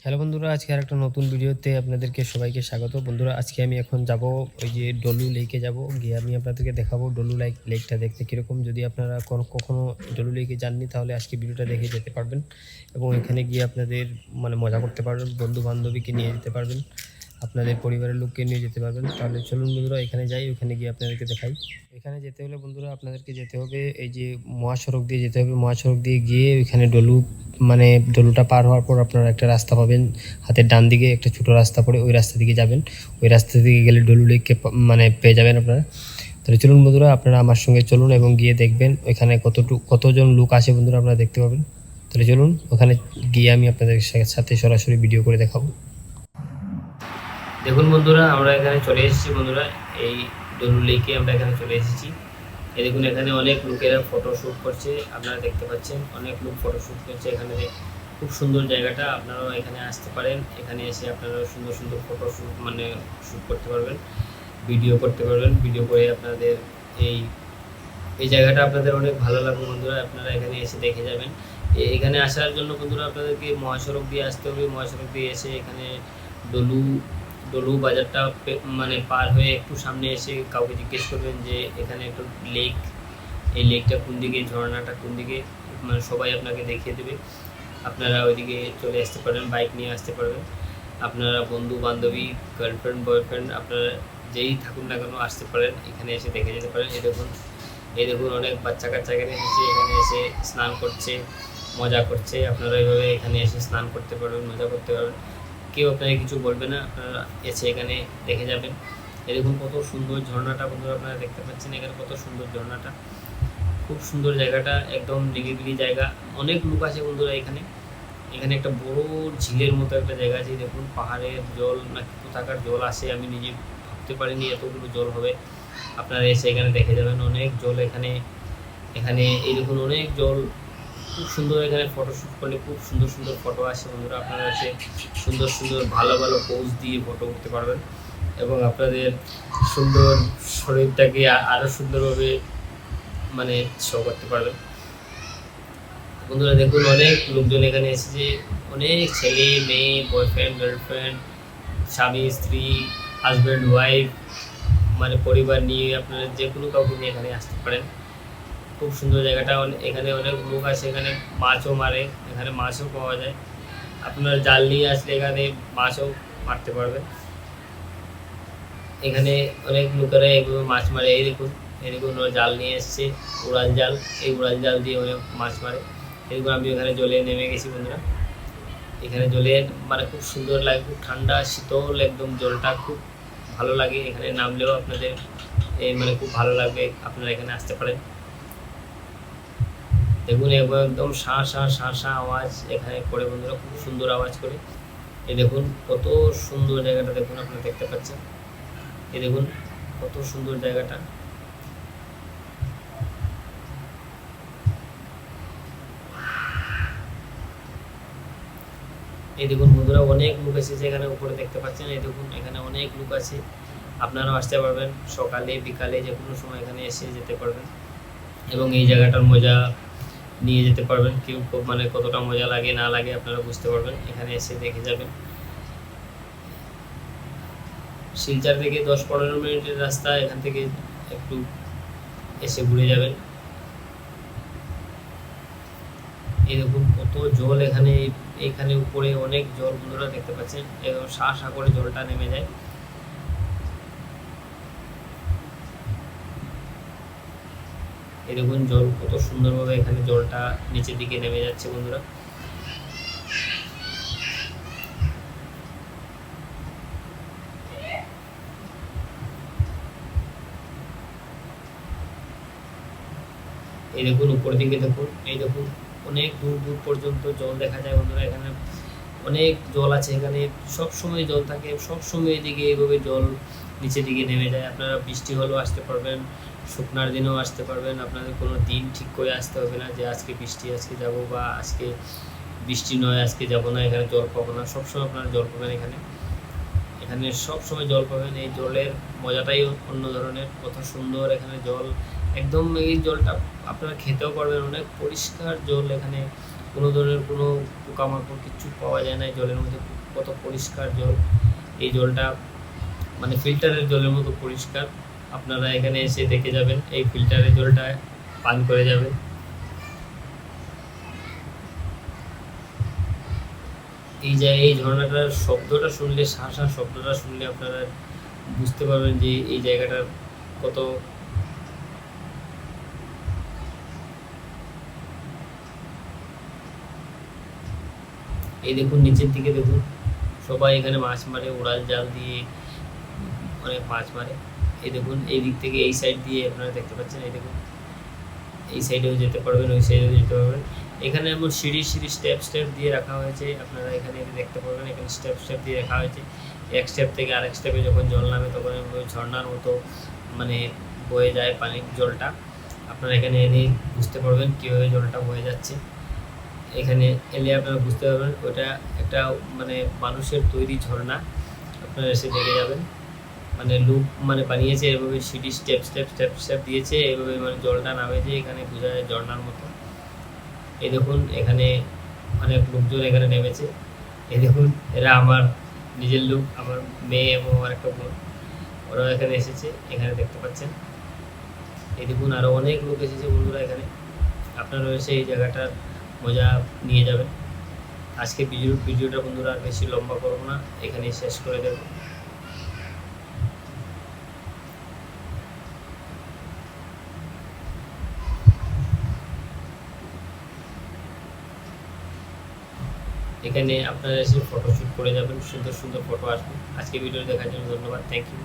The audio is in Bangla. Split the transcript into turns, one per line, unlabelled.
হ্যালো বন্ধুরা, আজকে আরেকটা নতুন ভিডিওতে আপনাদেরকে সবাইকে স্বাগত। বন্ধুরা, আজকে আমি এখন যাব ওই যে ডলু লেকে যাব। গিয়ে আমি আপনাদেরকে দেখাবো ডলু লেকটা দেখতে কীরকম। যদি আপনারা কখনো ডলু লেকে যাননি তাহলে আজকে ভিডিওটা দেখে যেতে পারবেন এবং এখানে গিয়ে আপনাদের মজা করতে পারবেন, বন্ধু-বান্ধবীকে নিয়ে যেতে পারবেন, আপনাদের পরিবারের লোককে নিয়ে যেতে পারবেন। তাহলে চলুন বন্ধুরা এখানে যাই, ওখানে গিয়ে আপনাদেরকে দেখাই। এখানে যেতে হলে বন্ধুরা আপনাদেরকে যেতে হবে এই যে মহাসড়ক দিয়ে যেতে হবে। মহাসড়ক দিয়ে গিয়ে ওইখানে ডলুটা পার হওয়ার পর আপনারা একটা রাস্তা পাবেন, হাতের ডান দিকে একটা ছোটো রাস্তা পড়ে, ওই রাস্তা দিকে যাবেন। ওই রাস্তা দিকে গেলে ডলু লেককে পেয়ে যাবেন আপনারা। তাহলে চলুন বন্ধুরা, আপনারা আমার সঙ্গে চলুন এবং গিয়ে দেখবেন ওইখানে কতজন লোক আসে বন্ধুরা, আপনারা দেখতে পাবেন। তাহলে চলুন ওখানে গিয়ে আমি আপনাদের সাথে সরাসরি ভিডিও করে দেখাবো। দেখুন বন্ধুরা, আমরা এখানে চলে এসেছি বন্ধুরা, এই ডলু লেকে আমরা এখানে চলে এসেছি। এই দেখুন এখানে অনেক লোকেরা ফটোশ্যুট করছে, আপনারা দেখতে পাচ্ছেন অনেক লোক ফটোশ্যুট করছে। এখানে খুব সুন্দর জায়গাটা, আপনারাও এখানে আসতে পারেন। এখানে এসে আপনারা সুন্দর সুন্দর ফটোশ্যুট শ্যুট করতে পারবেন, ভিডিও করতে পারবেন। ভিডিও করে আপনাদের এই এই জায়গাটা আপনাদের অনেক ভালো লাগবে বন্ধুরা। আপনারা এখানে এসে দেখে যাবেন। এখানে আসার জন্য বন্ধুরা আপনাদেরকে মহাসড়ক দিয়ে আসতে হবে। মহাসড়ক দিয়ে এসে এখানে ডলু ডলু বাজারটা পার হয়ে একটু সামনে এসে কাউকে জিজ্ঞেস করবেন যে এখানে একটা লেক, এই লেকটা কোন দিকে, ঝর্ণাটা কোন দিকে, সবাই আপনাকে দেখিয়ে দেবে। আপনারা ওইদিকে চলে আসতে পারেন, বাইক নিয়ে আসতে পারবেন। আপনারা বন্ধু বান্ধবী, গার্লফ্রেন্ড বয়ফ্রেন্ড, আপনারা যেই থাকুন না কেন আসতে পারেন, এখানে এসে দেখে যেতে পারেন। এই দেখুন অনেক বাচ্চা কাচ্চা এখানে এসে স্নান করছে, মজা করছে। আপনারা এইভাবে এখানে এসে স্নান করতে পারবেন, মজা করতে পারবেন। কেউ আপনাকে কিছু বলবে না, আপনারা এসে এখানে দেখে যাবেন। এরকম কত সুন্দর ঝর্ণাটা বন্ধুরা আপনারা দেখতে পাচ্ছেন। এখানে কত সুন্দর ঝর্ণাটা, খুব সুন্দর জায়গাটা, একদম নিরিবিলি জায়গা। অনেক লোক আছে বন্ধুরা এখানে। এখানে একটা বড় ঝিলের মতো একটা জায়গা আছে। দেখুন পাহাড়ের জল না কোথাকার জল আসে, আমি নিজে ভাবতে পারিনি এতগুলো জল হবে। আপনারা এসে এখানে দেখে যাবেন, অনেক জল এখানে। এখানে এই দেখুন অনেক জল, খুব সুন্দর। এখানে ফটোশ্যুট করলে খুব সুন্দর সুন্দর ফটো আসে বন্ধুরা। আপনারা এসে সুন্দর সুন্দর ভালো ভালো পোজ দিয়ে ফটো উঠতে পারবেন এবং আপনাদের সুন্দর শরীরটাকে আরও সুন্দরভাবে শো করতে পারবেন বন্ধুরা। দেখুন অনেক লোকজন এখানে এসেছে, অনেক ছেলে মেয়ে, বয়ফ্রেন্ড গার্লফ্রেন্ড, স্বামী স্ত্রী, হাজব্যান্ড ওয়াইফ, পরিবার নিয়ে আপনারা যে কোনো কাউকে নিয়ে এখানে আসতে পারেন। খুব সুন্দর জায়গাটা। এখানে অনেক লোক আছে, এখানে মাছও মারে, এখানে মাছও পাওয়া যায়। আপনার জাল নিয়ে আসলে এখানে মাছও মারতে পারবেন। এখানে অনেক লোকেরা এইভাবে মাছ মারে। এই দেখুন ওরা জাল নিয়ে এসছে, উড়াল জাল। এই উড়াল জাল দিয়ে অনেক মাছ মারে। এরকম আমি এখানে জলে নেমে গেছি বন্ধুরা। এখানে জলে খুব সুন্দর লাগে, খুব ঠান্ডা শীতল একদম, জলটা খুব ভালো লাগে। এখানে নামলেও আপনাদের খুব ভালো লাগবে, আপনারা এখানে আসতে পারেন। দেখুন একদম শাঁ শাঁ শাঁ শাঁ আওয়াজ এখানে করে বন্ধুরা, খুব সুন্দর আওয়াজ করে। এই দেখুন কত সুন্দর জায়গাটা, দেখুন আপনারা দেখতে পাচ্ছেন। এই দেখুন কত সুন্দর জায়গাটা। এই দেখুন বন্ধুরা অনেক লোক এসেছে এখানে, উপরে দেখতে পাচ্ছেন। এই দেখুন এখানে অনেক লোক আছে, আপনারাও আসতে পারবেন। সকালে বিকালে যে কোনো সময় এখানে এসে যেতে পারবেন এবং এই জায়গাটার মজা নিয়ে যেতে পারবেন। কেউ কতটা মজা লাগে না লাগে আপনারা বুঝতে পারবেন, এখানে এসে দেখে যাবেন। শিলচর থেকে 10-15 মিনিটের রাস্তা, এখান থেকে একটু এসে ঘুরে যাবেন। এরকম কত জল এখানে, এখানে উপরে অনেক জল বন্ধুরা দেখতে পাচ্ছেন, এবং শাঁ শাঁ করে জলটা নেমে যায়। এরকম জল কত সুন্দরভাবে এখানে জলটা নিচের দিকে নেমে যাচ্ছে বন্ধুরা। এই দেখুন উপর দিকে দেখুন, এই দেখুন অনেক দূর দূর পর্যন্ত জল দেখা যায় বন্ধুরা। এখানে অনেক জল আছে, এখানে সব সময় জল থাকে, সব সময় এদিকে এইভাবে জল নিচের দিকে নেমে যায়। আপনারা বৃষ্টি হলেও আসতে পারবেন, শুকনার দিনেও আসতে পারবেন। আপনাদের কোনো দিন ঠিক করে আসতে হবে না যে আজকে বৃষ্টি আজকে যাব, বা আজকে বৃষ্টি নয় আজকে যাব না, এখানে জল পাবো না। সবসময় আপনারা জল পাবেন এখানে, এখানে সবসময় জল পাবেন। এই জলের মজাটাই অন্য ধরনের, কত সুন্দর এখানে জল। একদম এই জলটা আপনারা খেতেও পারবেন, অনেক পরিষ্কার জল এখানে। কোনো ধরনের কোনো পোকামাকড় কিচ্ছু পাওয়া যায় না এই জলের মধ্যে। কত পরিষ্কার জল, এই জলটা মানে ফিল্টারের জলের মতো পরিষ্কার। আপনারা এখানে এসে দেখে যাবেন, এই ফিল্টারের জলটা পান করে যাবেন। এই ঝর্ণাটার শব্দটা শুনলে, শাঁসা শব্দটা শুনলে আপনারা বুঝতে পারবেন যে এই জায়গাটার কত এই দেখুন নিচের দিকে দেখুন, সবাই এখানে মাছ মারে উড়াল জাল দিয়ে, অনেক মাছ মারে। এই দেখুন এই দিক থেকে এই সাইড দিয়ে আপনারা দেখতে পাচ্ছেন, এই দেখুন এই সাইডেও যেতে পারবেন, ওই সাইডেও যেতে পারবেন। এখানে এমন সিঁড়ি স্টেপ দিয়ে রাখা হয়েছে, আপনারা এখানে দেখতে পারবেন। এখানে স্টেপ দিয়ে রাখা হয়েছে। এক স্টেপ থেকে আরেক স্টেপে যখন জল নামে তখন ওই ঝর্ণার মতো মানে বয়ে যায় পানির জলটা। আপনারা এখানে এলে বুঝতে পারবেন কীভাবে জলটা বয়ে যাচ্ছে। এখানে এলে আপনারা বুঝতে পারবেন ওটা একটা মানে মানুষের তৈরি ঝর্ণা। আপনারা এসে দেখে যাবেন, মানে লুক মানে বানিয়েছে এভাবে, সিঁড়ি স্টেপ দিয়েছে এভাবে, মানে জলটা নামে যে এখানে বোঝা যায় ঝর্ণার মতো। এই দেখুন এখানে অনেক লোকজন এখানে নেমেছে। এই দেখুন এরা আমার নিজের লোক, আমার মেয়ে এবং আমার একটা বোন, ওরাও এখানে এসেছে, এখানে দেখতে পাচ্ছেন। এই দেখুন আরও অনেক লোক এসেছে বন্ধুরা এখানে। আপনারা এসে এই জায়গাটার মজা নিয়ে যাবেন। আজকে ভিডিওটা বন্ধুরা আর বেশি লম্বা করবো না, এখানেই শেষ করে দেবো। এখানে আপনারা এসে ফটোশ্যুট করে যাবেন, সুন্দর সুন্দর ফটো আসবে। আজকে ভিডিও দেখার জন্য ধন্যবাদ, থ্যাংক ইউ।